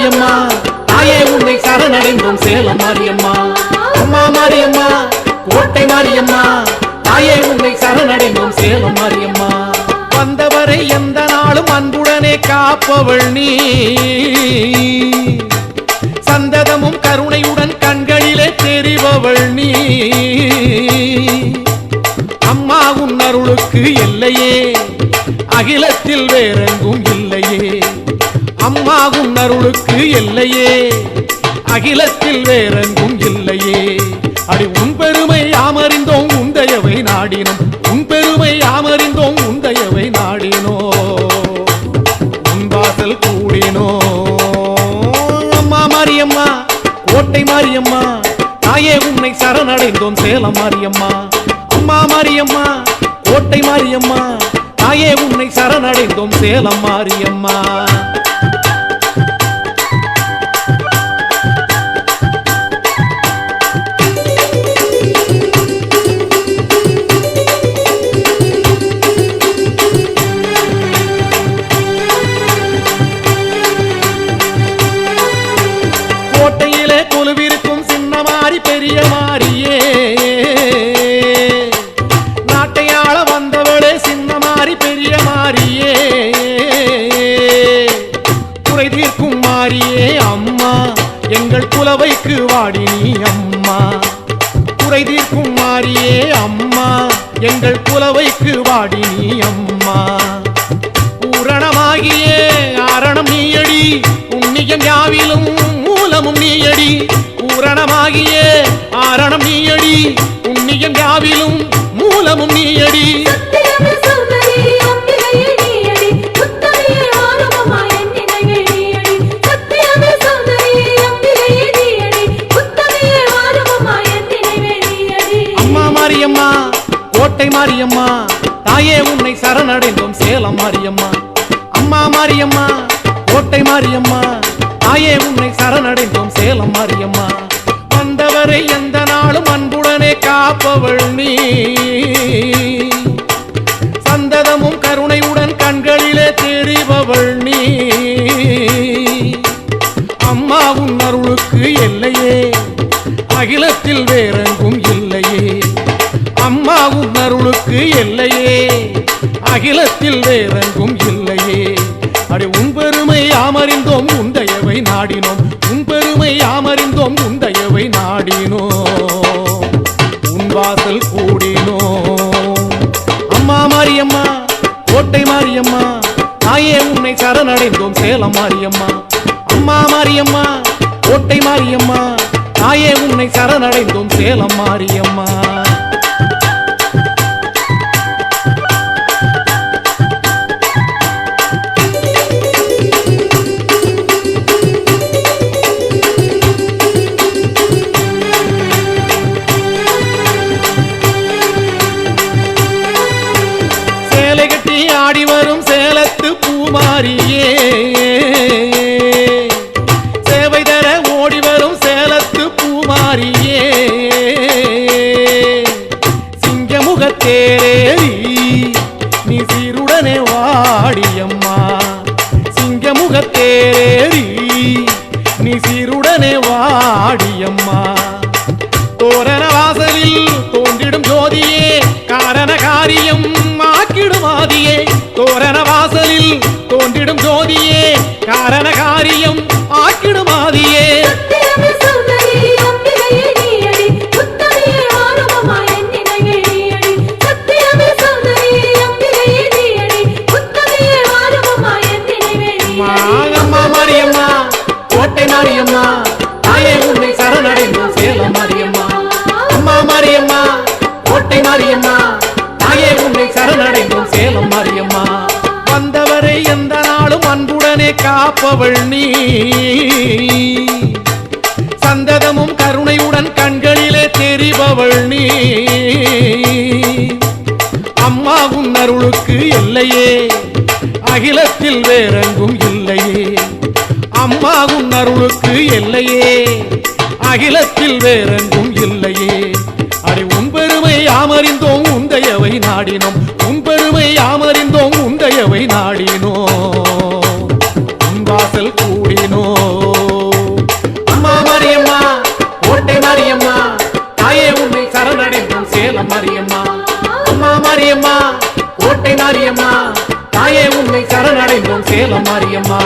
மாரியம்மா தாயே உன்னை சரணடைந்தோம் சேலம் மாரியம்மா. அம்மா மாரியம்மா கோட்டை மாரியம்மா தாயே உன்னை சரணடைந்தோம் சேலம் மாரியம்மா. வந்தவரை எந்த நாளும் அன்புடனே காப்பவள் நீ, சந்ததமும் கருணையுடன் கண்களிலே தெரிபவள் நீ. அம்மா உன் அருளுக்கு எல்லையே, அகிலத்தில் வேறெங்கும் இல்லையே. அம்மா உன் அருளுக்கு எல்லையே, அகிலத்தில் வேறெங்கும் இல்லையே. அடி உன் பெருமை யாமறிந்தோம் உந்தையவை நாடினோம், உன் பெருமை யாமறிந்தோம் உந்தையவை நாடினோ, உன் வாசல் கூடினோ. அம்மா மாரியம்மா கோட்டை மாரியம்மா தாயே உன்னை சரணடைந்தோம் சேலம் மாரியம்மா. அம்மா மாரியம்மா கோட்டை மாரியம்மா தாயே உன்னை சரணடைந்தோம் சேலம் மாரியம்மா. கோட்டையிலே கொலுவிருக்கும் சின்ன மாறி பெரிய மாறியே, நாட்டையாள வந்தவளே சின்ன மாறி பெரிய மாறியே. குறை தீர்க்கும் மாறியே அம்மா எங்கள் குலவைக்கு வாடி நீ அம்மா. குறை தீர்க்கும் மாறியே அம்மா எங்கள் குலவைக்கு வாடி நீ அம்மா. பூரணமாகியே ஆரணம் நீயடி, புண்ணியம் யாவிலும் மூலமும் நீயடி. பூரணமாகியே ஆரணம் நீயடி, புண்ணியம் யாவிலும் மூலமும் நீயடி. அம்மா மாரியம்மா கோட்டை மாரியம்மா தாயே உன்னை சரணடைந்தோம் சேலம் மாரியம்மா. அம்மா மாரியம்மா கோட்டை மாரியம்மா தாயே உன்னை சரணடைந்தோம் சேலம் மாரியம்மா. வந்தவரை எந்த நாளும் அன்புடனே காப்பவள் நீ, சந்ததமும் கருணையுடன் கண்களிலே தெரிபவள் நீ. அம்மா உன் அருளுக்கு எல்லையே, அகிலத்தில் வேறெங்கும் இல்லையே. அம்மா உன் அருளுக்கு எல்லையே, அகிலத்தில் வேறெங்கும் இல்லையே. அடி உன் பெருமை யாமறிந்தோம் உந்தையவை நாடினோம், உன் பெருமை யாமறிந்தோம் உந்தையவை நாடினோ, உன் வாசல் கூடினோ. அம்மா மாரியம்மா கோட்டை மாரியம்மா தாயே உன்னை சரணடைந்தோம் சேலம் மாரியம்மா. அம்மா மாரியம்மா கோட்டை மாரியம்மா தாயே உன்னை சரணடைந்தோம் சேலம் மாரியம்மா. சேலை கட்டி ஆடி வரும் சேலத்து பூமாரியே, சேவை தர ஓடி வரும் சேலத்து பூமாரியே. சிங்கமுகத்தேரேறி நீ சீருடனே வாடியம்மா. சிங்கமுகத்தேரேறி நீ சீருடனே வாடியம்மா. தோரண வாசலில் தோன்றிடும் ஜோதியே காரண காரியம் ஆக்கிடுமாதியே. தோரண வாசலில் தோன்றிடும் ஜோதியே காரண காரியம் ஆக்கிடுமாதியே. அம்மா மாரியம்மா கோட்டை மாரியம்மா தாயே உன்னை சரணடைந்தோம் சேலம் மாரியம்மா. அம்மா மாரியம்மா கோட்டை மாரியம்மா தாயே உன்னை சரணடைந்தோம் சேலம் மாரியம்மா. வந்தவரை எந்த நாளும் அன்புடனே காப்பவள் நீ, சந்ததமும் கருணையுடன் கண்களிலே தெரிபவள் நீ. அம்மா உன் அருளுக்கு எல்லையே, அகிலத்தில் வேறெங்கும் இல்லையே. அம்மா உன் அருளுக்கு எல்லையே, அகிலத்தில் வேறெங்கும் இல்லையே. அடி உன் பெருமை யாமறிந்தோம் உந்தையவை நாடினோம், உன் பெருமை யாமறிந்தோம் உந்தையவை நாடினோ, உன் வாசல் கூடினோ. சேலம் மாரியம்மா